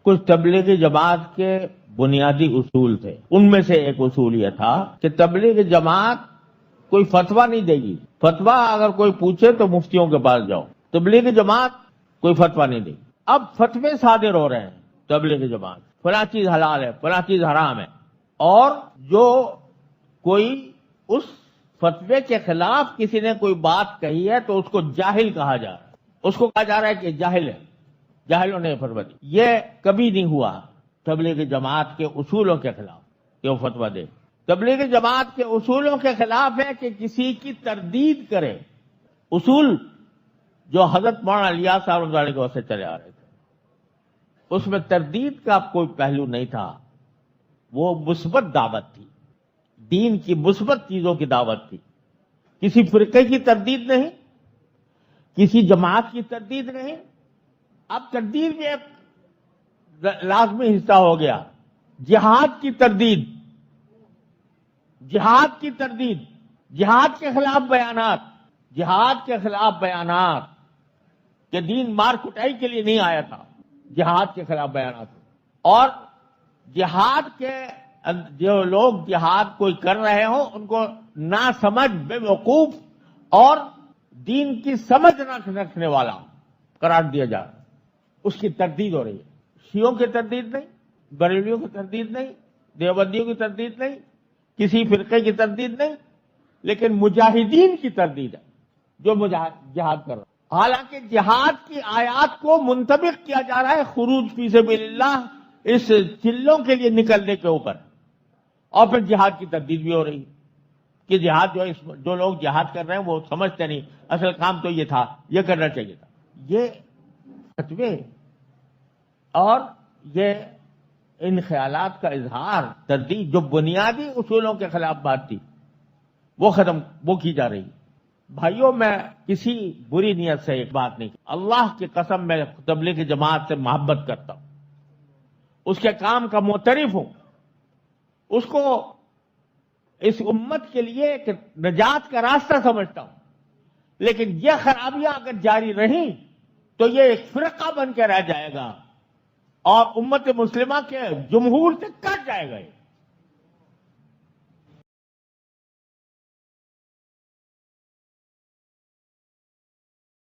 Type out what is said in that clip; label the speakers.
Speaker 1: کچھ تبلیغی جماعت کے بنیادی اصول تھے. ان میں سے ایک اصول یہ تھا کہ تبلیغی جماعت کوئی فتویٰ نہیں دے گی. فتویٰ اگر کوئی پوچھے تو مفتیوں کے پاس جاؤ. تبلیغی جماعت کوئی فتویٰ نہیں دے گی. اب فتوے صادر ہو رہے ہیں تبلیغی جماعت، فلاں چیز حلال ہے، فلاں چیز حرام ہے، اور جو کوئی اس فتوے کے خلاف کسی نے کوئی بات کہی ہے تو اس کو جاہل کہا جا رہا ہے. اس کو کہا جا رہا ہے کہ جاہل ہے، جاہلوں نے فتویٰ دی. یہ کبھی نہیں ہوا تبلیغی جماعت کے اصولوں کے خلاف کہ وہ فتویٰ دے. تبلیغی جماعت کے اصولوں کے خلاف ہے کہ کسی کی تردید کرے. اصول جو حضرت مولانا الیاس صاحب رحمۃ اللہ علیہ سے چلے آ رہے تھے، اس میں تردید کا کوئی پہلو نہیں تھا. وہ مثبت دعوت تھی، دین کی مثبت چیزوں کی دعوت تھی. کسی فرقے کی تردید نہیں، کسی جماعت کی تردید نہیں. اب تردید بھی ایک لازمی حصہ ہو گیا. جہاد کی تردید، جہاد کی تردید، جہاد کے خلاف بیانات، جہاد کے خلاف بیانات کہ دین مار کٹائی کے لیے نہیں آیا تھا، جہاد کے خلاف بیانات. اور جہاد کے جو لوگ جہاد کوئی کر رہے ہوں ان کو ناسمجھ، بے وقوف اور دین کی سمجھ نہ رکھنے والا قرار دیا جا رہا ہے. اس کی تردید ہو رہی ہے. شیعوں کی تردید نہیں، بریلویوں کی تردید نہیں، دیوبندیوں کی تردید نہیں، کسی فرقے کی تردید نہیں، لیکن مجاہدین کی تردید ہے جو جہاد کر رہا ہے. حالانکہ جہاد کی آیات کو منطبق کیا جا رہا ہے خروج فی سبیل اللہ اس چلوں کے لیے نکلنے کے اوپر، اور پھر جہاد کی تردید بھی ہو رہی ہے کہ جہاد جو لوگ جہاد کر رہے ہیں وہ سمجھتے نہیں، اصل کام تو یہ تھا، یہ کرنا چاہیے تھا. یہ فتوے اور یہ ان خیالات کا اظہار، تردید جو بنیادی اصولوں کے خلاف بات تھی وہ کی جا رہی. بھائیوں، میں کسی بری نیت سے ایک بات نہیں، اللہ کی قسم میں تبلیغی جماعت سے محبت کرتا ہوں، اس کے کام کا معترف ہوں، اس کو اس امت کے لیے ایک نجات کا راستہ سمجھتا ہوں. لیکن یہ خرابیاں اگر جاری رہیں تو یہ ایک فرقہ بن کے رہ جائے گا اور امت مسلمہ کے جمہور سے کٹ جائے گا.